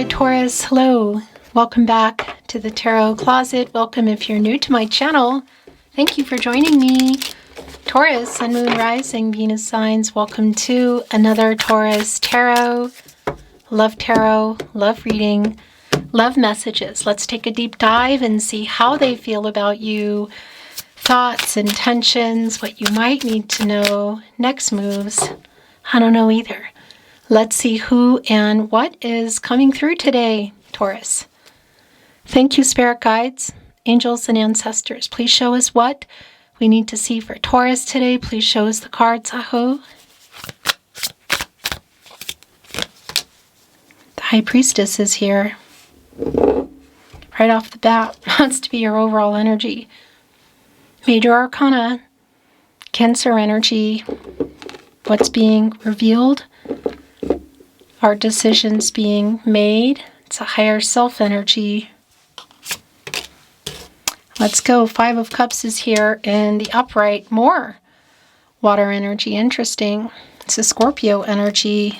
Taurus, hello. Welcome back to the Tarot Closet. Welcome if you're new to my channel. Thank you for joining me. Taurus, Sun, Moon, Rising, Venus signs. Welcome to another Taurus Tarot, Love Reading, love messages. Let's take a deep dive and see how they feel about you. Thoughts, intentions, what you might need to know. Next moves. I don't know either. Let's see who and what is coming through today, Taurus. Thank you, spirit guides, angels, and ancestors. Please show us what we need to see for Taurus today. Please show us the cards, Aho. The High Priestess is here. Right off the bat, wants to be your overall energy. Major Arcana, Cancer energy, what's being revealed, our decisions being made. It's a higher self energy. Let's go. Five of Cups is here in the upright. More water energy. Interesting. It's a Scorpio energy.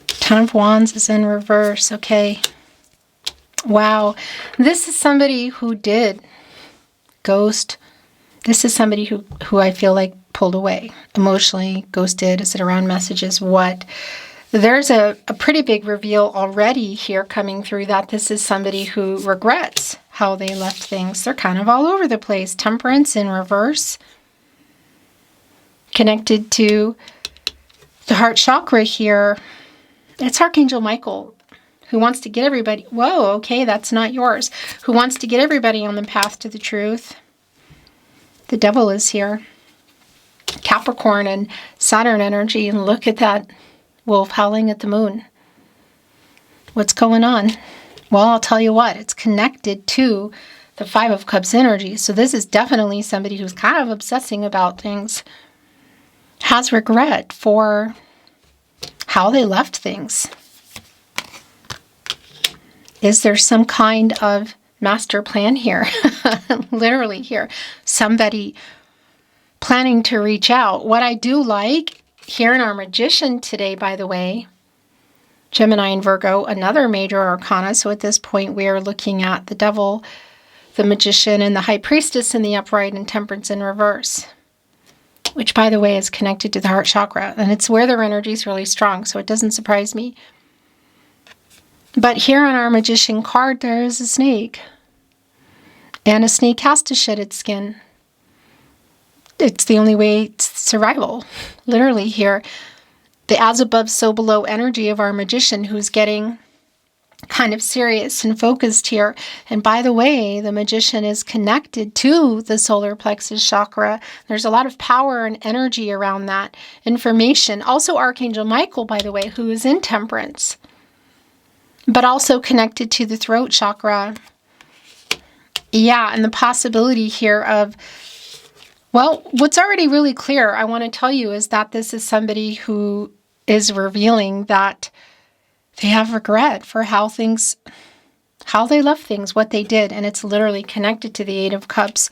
Ten of Wands is in reverse. Okay. Wow. This is somebody who did ghost. This is somebody who I feel like pulled away. Emotionally ghosted. Is it around messages? What? There's a pretty big reveal already here coming through that this is somebody who regrets how they left things. They're kind of all over the place. Temperance in reverse. Connected to the heart chakra here. It's Archangel Michael who wants to get everybody... Whoa, okay, that's not yours. Who wants to get everybody on the path to the truth. The devil is here. Capricorn and Saturn energy. And look at that wolf howling at the moon. What's going on? Well, I'll tell you what. It's connected to the Five of Cups energy. So this is definitely somebody who's kind of obsessing about things. Has regret for how they left things. Is there some kind of master plan here? Literally here. Somebody planning to reach out. What I do like here in our Magician today, by the way, Gemini and Virgo, another major arcana. So at this point, we are looking at the Devil, the Magician, and the High Priestess in the upright and Temperance in reverse, which, by the way, is connected to the heart chakra. And it's where their energy is really strong, so it doesn't surprise me. But here on our Magician card, there is a snake. And a snake has to shed its skin. It's the only way to survival, literally here. The as above, so below energy of our Magician who's getting kind of serious and focused here. And by the way, the Magician is connected to the solar plexus chakra. There's a lot of power and energy around that information. Also Archangel Michael, by the way, who is in Temperance, but also connected to the throat chakra. Yeah, and the possibility here of... Well, what's already really clear, I want to tell you, is that this is somebody who is revealing that they have regret for how they left things, what they did, and it's literally connected to the Eight of Cups.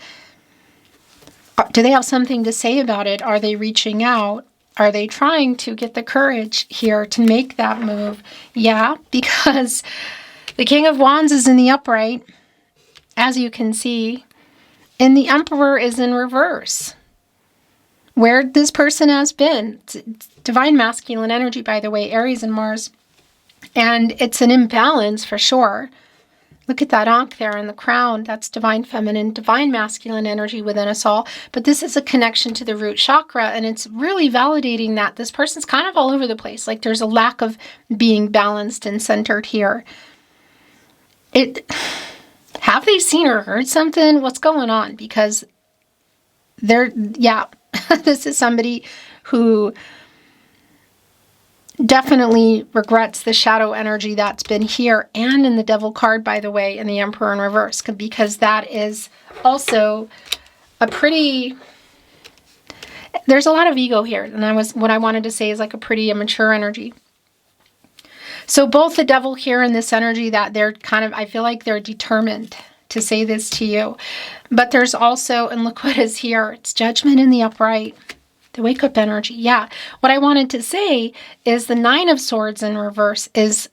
Do they have something to say about it? Are they reaching out? Are they trying to get the courage here to make that move? Yeah, because the King of Wands is in the upright, as you can see. And the Emperor is in reverse, where this person has been. It's divine masculine energy, by the way, Aries and Mars. And it's an imbalance for sure. Look at that Ankh there in the crown. That's divine feminine, divine masculine energy within us all. But this is a connection to the root chakra, and it's really validating that this person's kind of all over the place. Like there's a lack of being balanced and centered here. Have they seen or heard something? What's going on? Because this is somebody who definitely regrets the shadow energy that's been here and in the Devil card, by the way, and the Emperor in reverse, because that is also a pretty... There's a lot of ego here, and what I wanted to say is like a pretty immature energy. So both the Devil here and this energy that they're kind of, I feel like they're determined to say this to you. But there's also, and look what is here, it's Judgment in the upright. The wake up energy. Yeah. What I wanted to say is the Nine of Swords in reverse is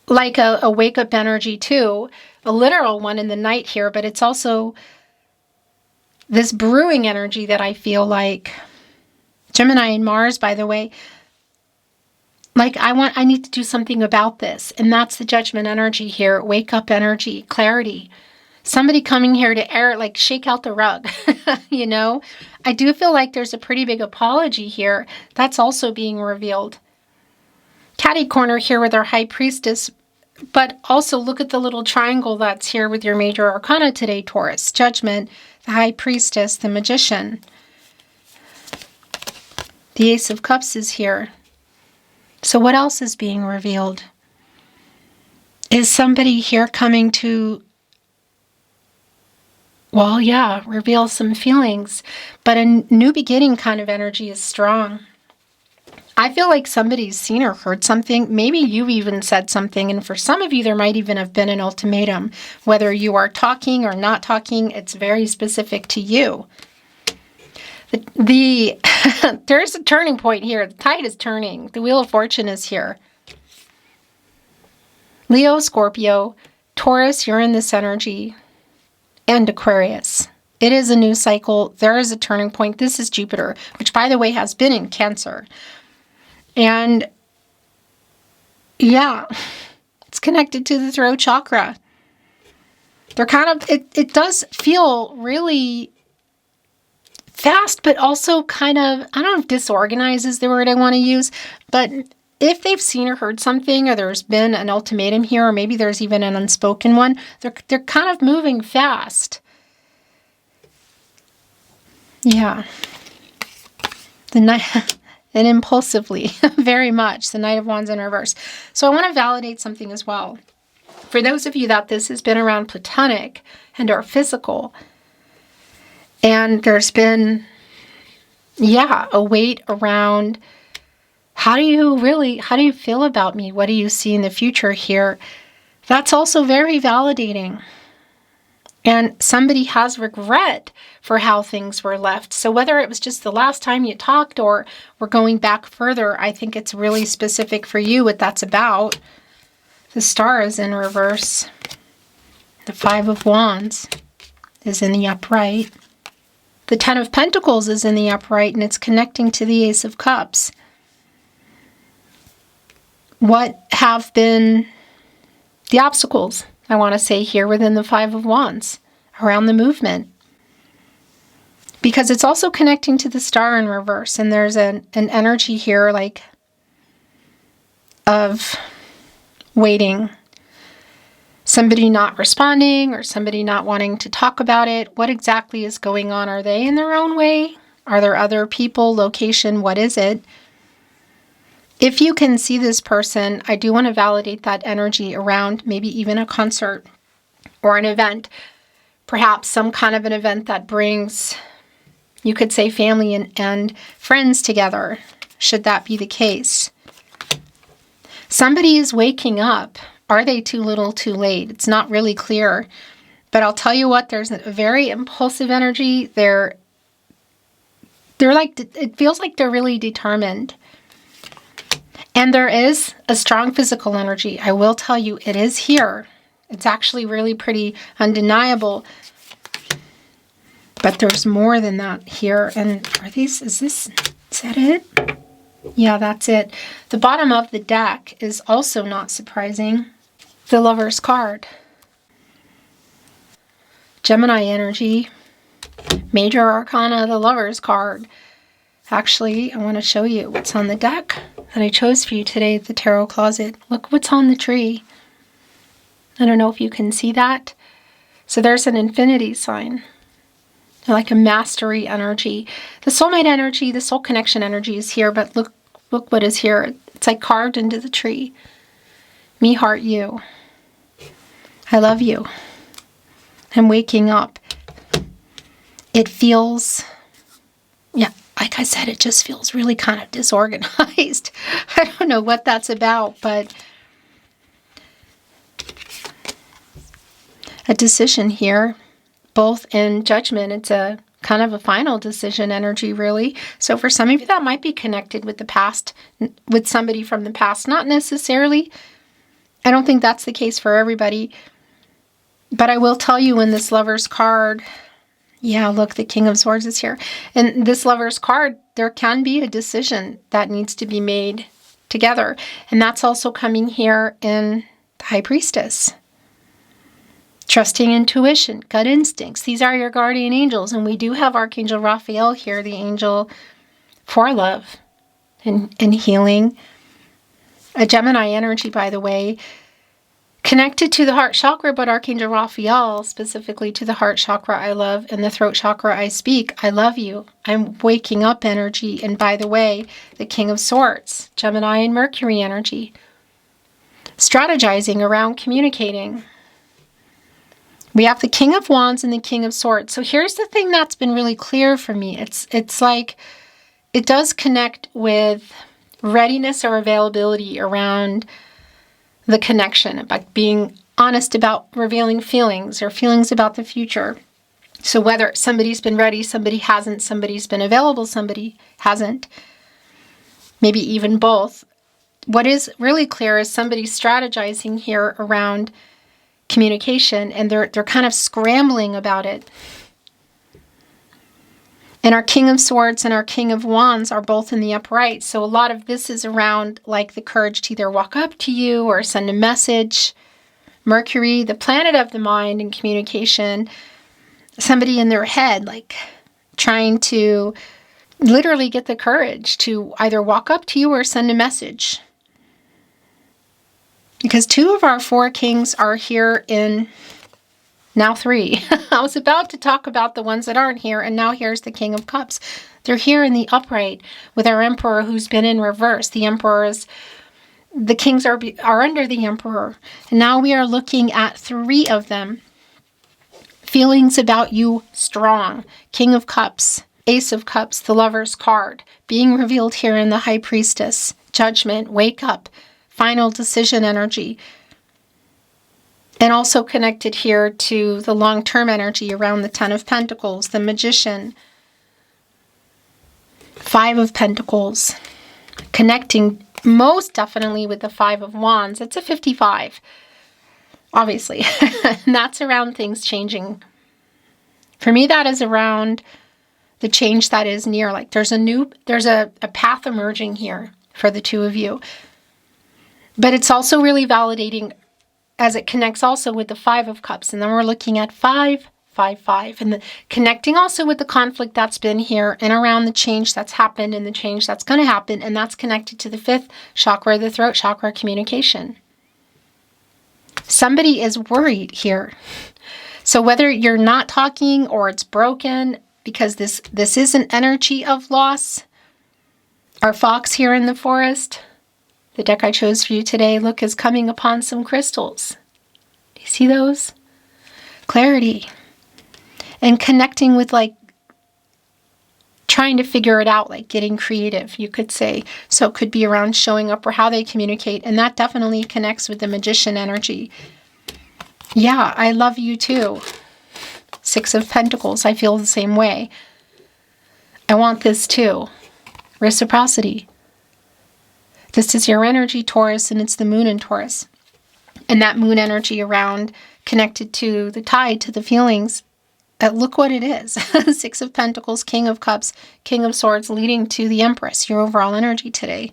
like a wake-up energy too, a literal one in the night here, but it's also this brewing energy that I feel like. Gemini and Mars, by the way, like I need to do something about this. And that's the Judgment energy here, wake-up energy, clarity. Somebody coming here to like shake out the rug, you know? I do feel like there's a pretty big apology here. That's also being revealed. Catty corner here with our High Priestess. But also look at the little triangle that's here with your major arcana today, Taurus. Judgment, the High Priestess, the Magician. The Ace of Cups is here. So what else is being revealed? Is somebody here coming to, well, yeah, reveal some feelings. But a new beginning kind of energy is strong. I feel like somebody's seen or heard something. Maybe you even said something. And for some of you, there might even have been an ultimatum. Whether you are talking or not talking, it's very specific to you. There's a turning point here. The tide is turning. The Wheel of Fortune is here. Leo, Scorpio, Taurus, you're in this energy, and Aquarius. It is a new cycle. There is a turning point. This is Jupiter, which, by the way, has been in Cancer. And yeah, it's connected to the throat chakra. They're kind of, it does feel really fast, but also kind of, I don't know if disorganized is the word I want to use, but if they've seen or heard something, or there's been an ultimatum here, or maybe there's even an unspoken one, they're kind of moving fast. Yeah. The night. And impulsively, very much, the Knight of Wands in reverse. So I want to validate something as well. For those of you that this has been around platonic and or physical, and there's been, yeah, a weight around, how do you feel about me? What do you see in the future here? That's also very validating. And somebody has regret for how things were left. So whether it was just the last time you talked or we're going back further, I think it's really specific for you what that's about. The Star is in reverse. The Five of Wands is in the upright. The Ten of Pentacles is in the upright, and it's connecting to the Ace of Cups. What have been the obstacles, I want to say, here within the Five of Wands around the movement? Because it's also connecting to the Star in reverse, and there's an energy here like of waiting. Somebody not responding or somebody not wanting to talk about it. What exactly is going on? Are they in their own way? Are there other people, location? What is it? If you can see this person, I do want to validate that energy around maybe even a concert or an event. Perhaps some kind of an event that brings, you could say, family and friends together, should that be the case. Somebody is waking up. Are they too little, too late? It's not really clear. But I'll tell you what, there's a very impulsive energy. They're like, it feels like they're really determined. And there is a strong physical energy. I will tell you, it is here. It's actually really pretty undeniable. But there's more than that here. And is that it? Yeah, that's it. The bottom of the deck is also not surprising. The Lover's card. Gemini energy. Major Arcana, the Lover's card. Actually, I want to show you what's on the deck that I chose for you today at the Tarot Closet. Look what's on the tree. I don't know if you can see that. So there's an infinity sign. Like a mastery energy. The soulmate energy, the soul connection energy is here, but look what is here. It's like carved into the tree. Me, heart, you. I love you. I'm waking up. It feels, yeah, like I said, it just feels really kind of disorganized. I don't know what that's about, but a decision here, both in Judgment. It's a kind of a final decision energy, really. So for some of you, that might be connected with the past, with somebody from the past. Not necessarily. I don't think that's the case for everybody. But I will tell you, in this Lover's card, yeah, look, the King of Swords is here. And this Lover's card, there can be a decision that needs to be made together. And that's also coming here in the High Priestess. Trusting intuition, gut instincts. These are your guardian angels. And we do have Archangel Raphael here, the angel for love and healing. A Gemini energy, by the way, connected to the heart chakra, but Archangel Raphael, specifically to the heart chakra I love and the throat chakra I speak. I love you. I'm waking up energy. And by the way, the King of Swords, Gemini and Mercury energy. Strategizing around communicating. We have the King of Wands and the King of Swords. So here's the thing that's been really clear for me. It's like it does connect with readiness or availability around the connection, about being honest about revealing feelings or feelings about the future. So whether somebody's been ready, somebody hasn't, somebody's been available, somebody hasn't, maybe even both. What is really clear is somebody's strategizing here around communication, and they're kind of scrambling about it. And our King of Swords and our King of Wands are both in the upright. So a lot of this is around like the courage to either walk up to you or send a message. Mercury, the planet of the mind and communication. Somebody in their head, like trying to literally get the courage to either walk up to you or send a message. Because 2 of our 4 kings are here in... Now 3. I was about to talk about the ones that aren't here, and now here's the King of Cups. They're here in the upright with our Emperor who's been in reverse. The kings are under the Emperor. And now we are looking at 3 of them. Feelings about you strong. King of Cups, Ace of Cups, the Lover's card. Being revealed here in the High Priestess. Judgment, wake up, final decision energy. And also connected here to the long-term energy around the 10 of Pentacles, the Magician, 5 of Pentacles, connecting most definitely with the 5 of Wands. It's a 55, obviously. And that's around things changing. For me, that is around the change that is near. Like there's a path emerging here for the 2 of you. But it's also really validating as it connects also with the 5 of Cups. And then we're looking at 5, 5, 5. And connecting also with the conflict that's been here and around the change that's happened and the change that's going to happen. And that's connected to the 5th chakra, the throat chakra, communication. Somebody is worried here. So whether you're not talking or it's broken, because this is an energy of loss. Our fox here in the forest, the deck I chose for you today, look, is coming upon some crystals. Do you see those? Clarity. And connecting with like trying to figure it out, like getting creative, you could say. So it could be around showing up or how they communicate. And that definitely connects with the Magician energy. Yeah, I love you too. 6 of Pentacles, I feel the same way. I want this too. Reciprocity. This is your energy, Taurus, and it's the moon in Taurus. And that moon energy around connected to the tide, to the feelings. Look what it is. 6 of Pentacles, King of Cups, King of Swords, leading to the Empress, your overall energy today.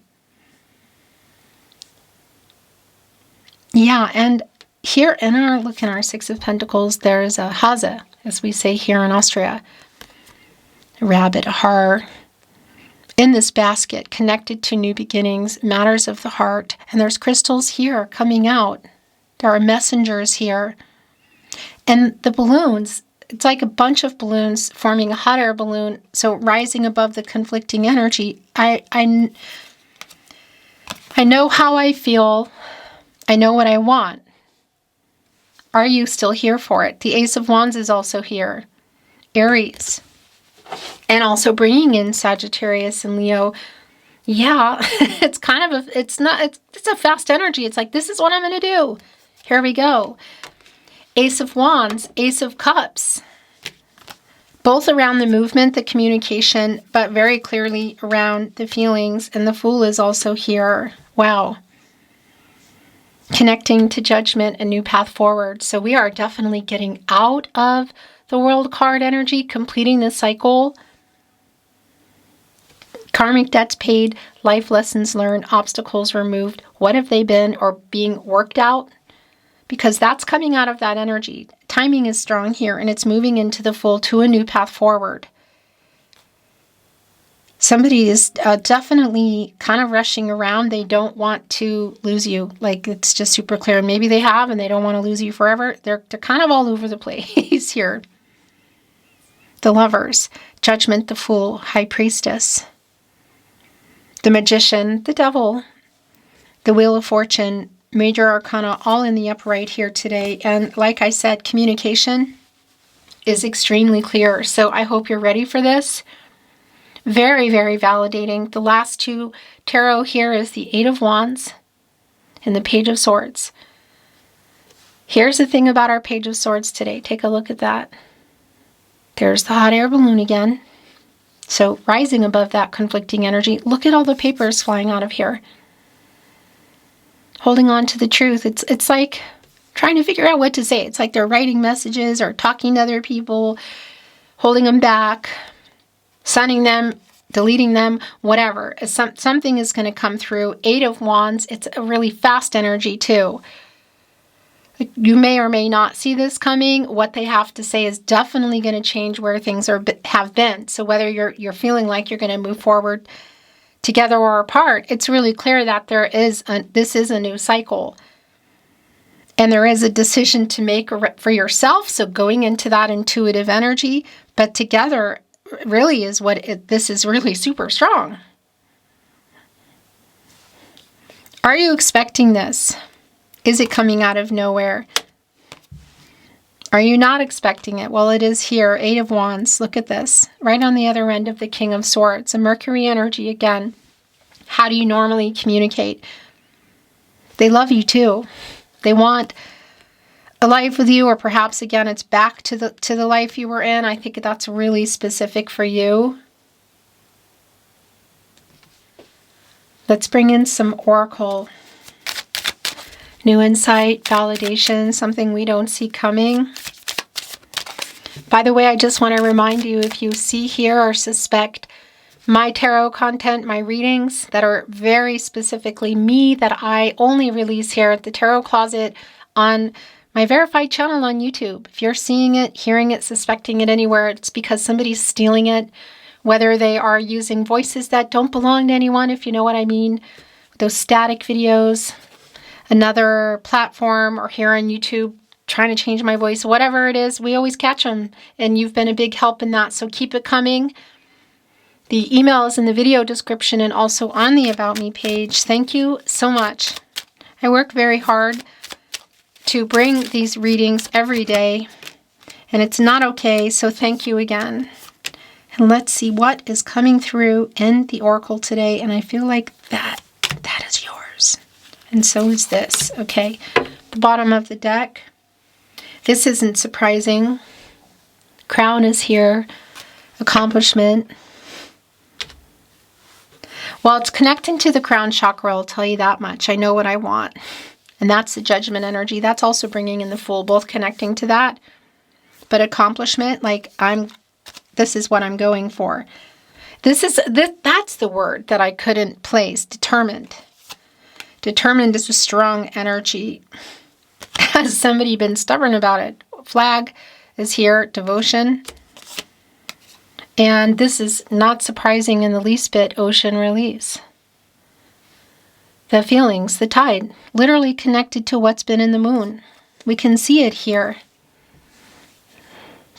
Yeah, and here in our 6 of Pentacles, there's a Hase, as we say here in Austria. A rabbit, a har. In this basket, connected to new beginnings, matters of the heart. And there's crystals here coming out. There are messengers here. And the balloons, it's like a bunch of balloons forming a hot air balloon. So rising above the conflicting energy. I know how I feel. I know what I want. Are you still here for it? The Ace of Wands is also here. Aries. And also bringing in Sagittarius and Leo. Yeah, it's kind of it's a fast energy. It's like, this is what I'm going to do. Here we go. Ace of Wands, Ace of Cups. Both around the movement, the communication, but very clearly around the feelings. And the Fool is also here. Wow. connecting to judgment, a new path forward. So we are definitely getting out of the World card energy, completing this cycle. Karmic debts paid, life lessons learned, obstacles removed. What have they been or being worked out? Because that's coming out of that energy. Timing is strong here, and it's moving into the full to a new path forward. Somebody is definitely kind of rushing around. They don't want to lose you. Like, it's just super clear. Maybe they have, and they don't want to lose you forever. They're kind of all over the place here. The Lovers, Judgment, the Fool, High Priestess, the Magician, the Devil, the Wheel of Fortune, Major Arcana, all in the upright here today. And like I said, communication is extremely clear. So I hope you're ready for this. Very, very validating. The last two tarot here is the Eight of Wands and the Page of Swords. Here's the thing about our Page of Swords today. Take a look at that. There's the hot air balloon again. So rising above that conflicting energy. Look at all the papers flying out of here. Holding on to the truth. It's like trying to figure out what to say. It's like they're writing messages or talking to other people, holding them back, sending them, deleting them, whatever. Something is going to come through. Eight of Wands. It's a really fast energy too. You may or may not see this coming. What they have to say is definitely going to change where things have been. So whether you're feeling like you're going to move forward together or apart, it's really clear that this is a new cycle. And there is a decision to make for yourself. So going into that intuitive energy, but together really is this is really super strong. Are you expecting this? Is it coming out of nowhere? Are you not expecting it? Well, it is here. Eight of Wands. Look at this. Right on the other end of the King of Swords. A Mercury energy again. How do you normally communicate? They love you too. They want a life with you, or perhaps again it's back to the life you were in. I think that's really specific for you. Let's bring in some oracle. New insight, validation, something we don't see coming. By the way, I just want to remind you, if you see, hear, or suspect my tarot content, my readings that are very specifically me, that I only release here at the Tarot Closet on my verified channel on YouTube. If you're seeing it, hearing it, suspecting it anywhere, it's because somebody's stealing it, whether they are using voices that don't belong to anyone, if you know what I mean, those static videos, another platform, or here on YouTube trying to change my voice, whatever it is, we always catch them, and you've been a big help in that, so keep it coming. The email is in the video description and also on the About Me page. Thank you so much. I work very hard to bring these readings every day, and it's not okay, so thank you again. And let's see what is coming through in the oracle today, and I feel like that is yours. And so is this, okay? The bottom of the deck. This isn't surprising. Crown is here. Accomplishment. Well, it's connecting to the crown chakra, I'll tell you that much. I know what I want. And that's the Judgment energy. That's also bringing in the Fool, both connecting to that. But accomplishment, like this is what I'm going for. That's the word that I couldn't place. Determined. Determined is a strong energy. Has somebody been stubborn about it? Flag is here. Devotion. And this is not surprising in the least bit. Ocean release. The feelings, the tide, literally connected to what's been in the moon. We can see it here.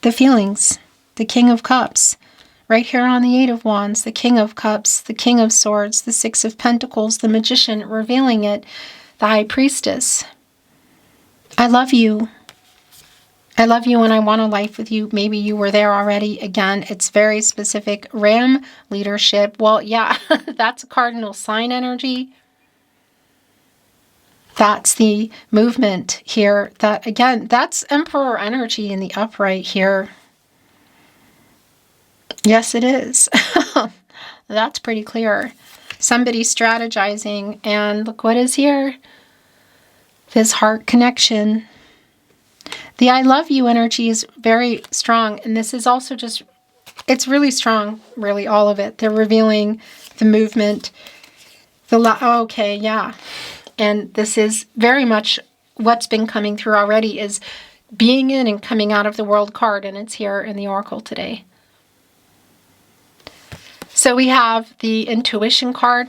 The feelings, the King of Cups. Right here on the Eight of Wands, the King of Cups, the King of Swords, the Six of Pentacles, the Magician, revealing it, the High Priestess. I love you. I love you and I want a life with you. Maybe you were there already. Again, it's very specific. Ram, leadership. Well, yeah, that's a cardinal sign energy. That's the movement here. That, again, that's Emperor energy in the upright here. Yes, it is. That's pretty clear. Somebody strategizing, and look what is here. This heart connection. The I love you energy is very strong. And this is also just, it's really strong, really, all of it. They're revealing the movement. Okay, yeah. And this is very much what's been coming through already is being in and coming out of the World card. And it's here in the Oracle today. So we have the Intuition card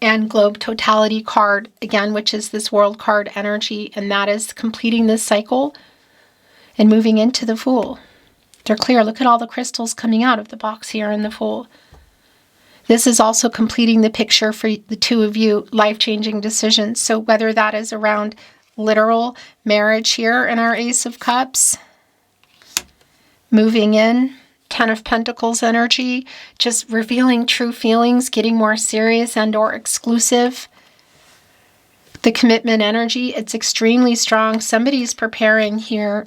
and Globe Totality card, again, which is this World card energy. And that is completing this cycle and moving into the Fool. They're clear. Look at all the crystals coming out of the box here in the Fool. This is also completing the picture for the two of you, life-changing decisions. So whether that is around literal marriage here in our Ace of Cups, moving in, Ten of Pentacles energy, just revealing true feelings, getting more serious and or exclusive. The commitment energy, it's extremely strong. Somebody's preparing here.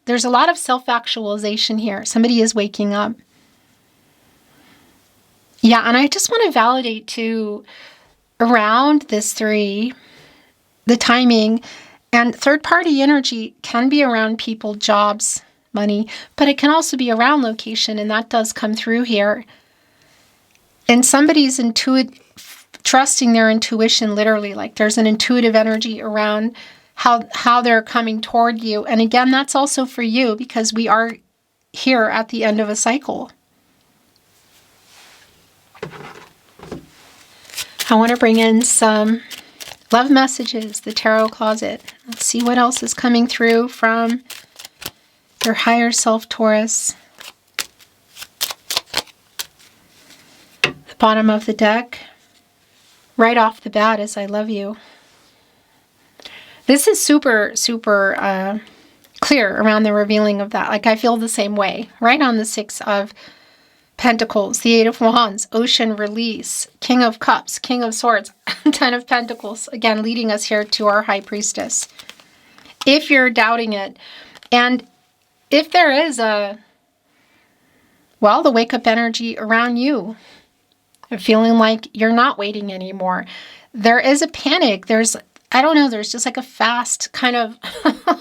There's a lot of self-actualization here. Somebody is waking up. Yeah, and I just want to validate too, around this 3, the timing and third-party energy can be around people, jobs, money, but it can also be around location, and that does come through here. And somebody's trusting their intuition, literally, like there's an intuitive energy around how they're coming toward you. And again, that's also for you because we are here at the end of a cycle. I want to bring in some love messages, the tarot closet. Let's see what else is coming through from your higher self, Taurus. The bottom of the deck, right off the bat, is I love you. This is super, super clear around the revealing of that. Like, I feel the same way. Right on the 6 of Pentacles, the 8 of Wands, Ocean, release, King of Cups, King of Swords, 10 of Pentacles, again, leading us here to our High Priestess. If you're doubting it, and if there is the wake-up energy around you, feeling like you're not waiting anymore, there is a panic, there's just like a fast kind of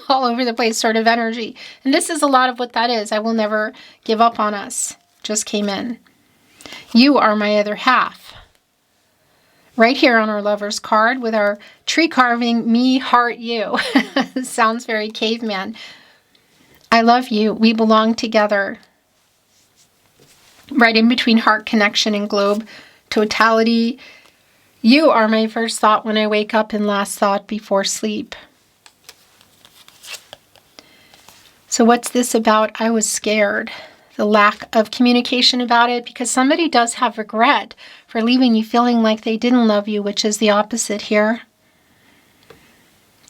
all over the place sort of energy. And this is a lot of what that is. I will never give up on us. Just came in. You are my other half. Right here on our Lovers card with our tree carving, me, heart, you. Sounds very caveman. I love you. We belong together. Right in between heart connection and globe totality. You are my first thought when I wake up and last thought before sleep. So what's this about? I was scared. The lack of communication about it, because somebody does have regret for leaving you feeling like they didn't love you, which is the opposite here.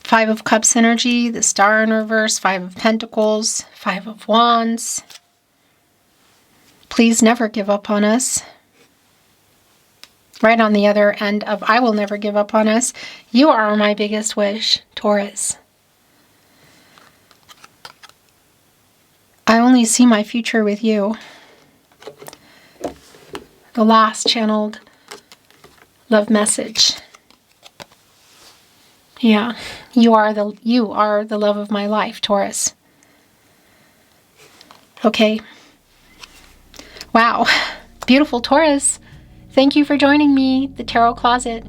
5 of Cups energy, the Star in reverse, 5 of Pentacles, 5 of Wands. Please never give up on us. Right on the other end of I will never give up on us. You are my biggest wish, Taurus. I only see my future with you. The last channeled love message. Yeah, you are the love of my life, Taurus. Okay. Wow. Beautiful Taurus. Thank you for joining me, the Tarot Closet.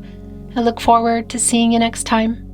I look forward to seeing you next time.